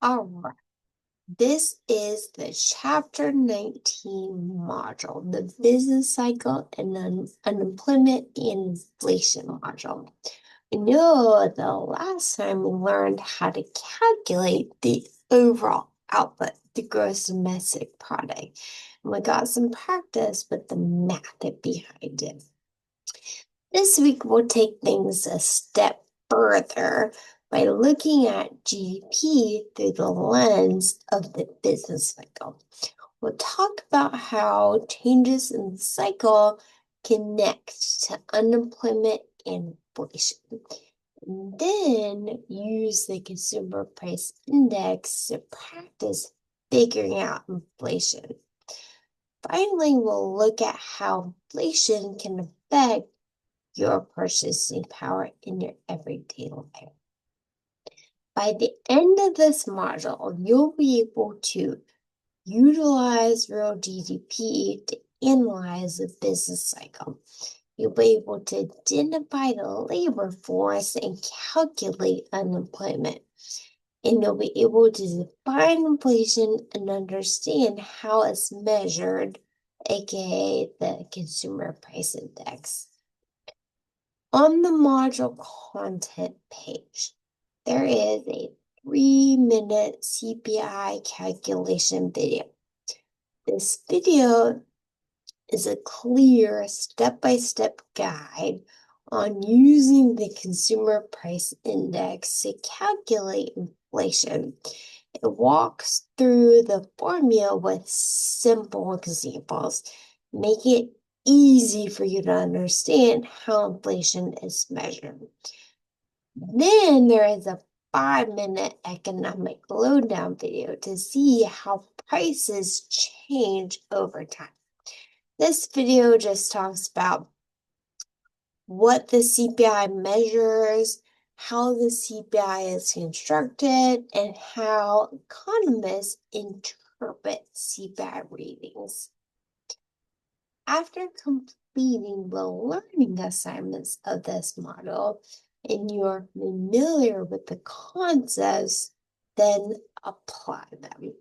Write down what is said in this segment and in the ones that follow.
All right, this is the Chapter 19 module, the business cycle and unemployment and inflation module. I know the last time we learned how to calculate the overall output, the gross domestic product, and we got some practice with the math behind it. This week, we'll take things a step further by looking at GDP through the lens of the business cycle. We'll talk about how changes in the cycle connect to unemployment and inflation. And then use the consumer price index to practice figuring out inflation. Finally, we'll look at how inflation can affect your purchasing power in your everyday life. By the end of this module, you'll be able to utilize real GDP to analyze the business cycle. You'll be able to identify the labor force and calculate unemployment. And you'll be able to define inflation and understand how it's measured, aka the Consumer Price Index. On the module content page, there is a 3-minute CPI calculation video. This video is a clear step-by-step guide on using the Consumer Price Index to calculate inflation. It walks through the formula with simple examples, making it easy for you to understand how inflation is measured. Then there is a 5-minute economic lowdown video to see how prices change over time. This video just talks about what the CPI measures, how the CPI is constructed, and how economists interpret CPI readings. After completing the learning assignments of this model and you're familiar with the concepts, then apply them.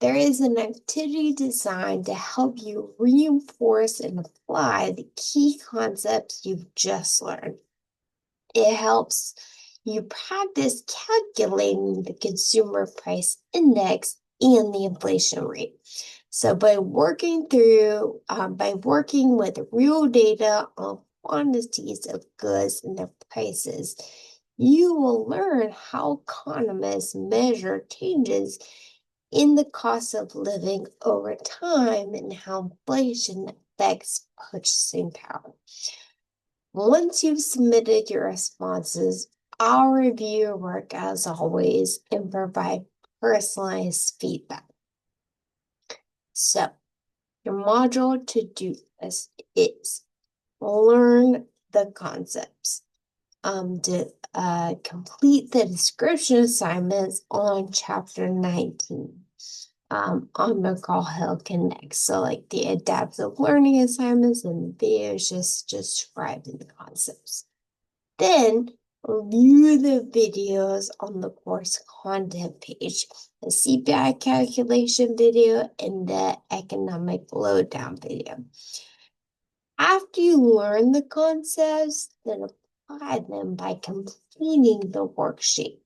There is an activity designed to help you reinforce and apply the key concepts you've just learned. It helps you practice calculating the Consumer Price Index and the inflation rate. So by working with real data on quantities of goods and their prices, you will learn how economists measure changes in the cost of living over time and how inflation affects purchasing power. Once you've submitted your responses, I'll review your work as always and provide personalized feedback. So, your module to-do list is learn the concepts. To complete the description assignments on Chapter 19 on McGraw-Hill Connect. So like the adaptive learning assignments and the videos just describing the concepts. Then review the videos on the course content page, the CPI calculation video and the economic lowdown video. After you learn the concepts, then apply them by completing the worksheet.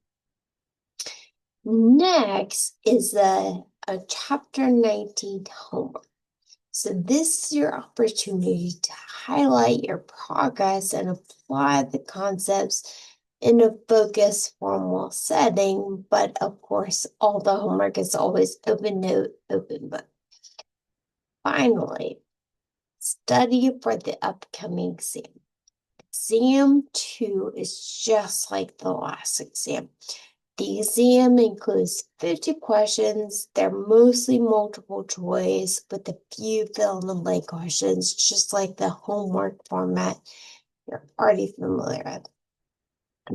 Next is a Chapter 19 homework. So this is your opportunity to highlight your progress and apply the concepts in a focused formal setting, but of course, all the homework is always open note, open book. Finally, study for the upcoming exam. Exam 2 is just like the last exam. The exam includes 50 questions. They're mostly multiple choice with a few fill-in-the-blank questions, just like the homework format you're already familiar with.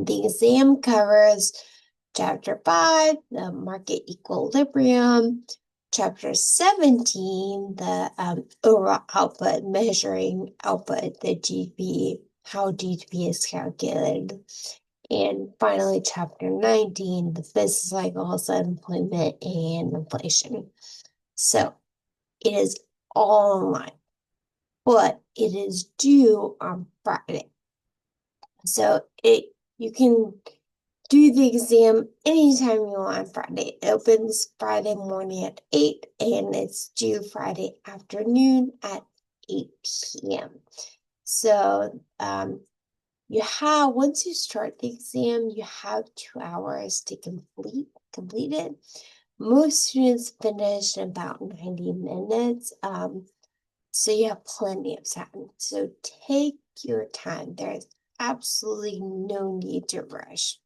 The exam covers Chapter 5, the market equilibrium, Chapter 17, the overall output, measuring output, the GDP, how GDP is calculated, And finally, chapter 19, the business cycles, unemployment, and inflation. So it is all online, but it is due on Friday. So you can do the exam anytime you want on Friday. It opens Friday morning at 8 and it's due Friday afternoon at 8 p.m. So once you start the exam, you have 2 hours to complete it. Most students finish in about 90 minutes. So you have plenty of time. So take your time. There's absolutely no need to rush.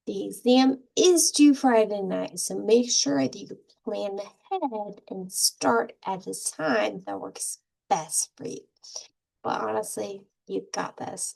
The exam is due Friday night, so make sure that you plan ahead and start at a time that works best for you. But honestly, you got this.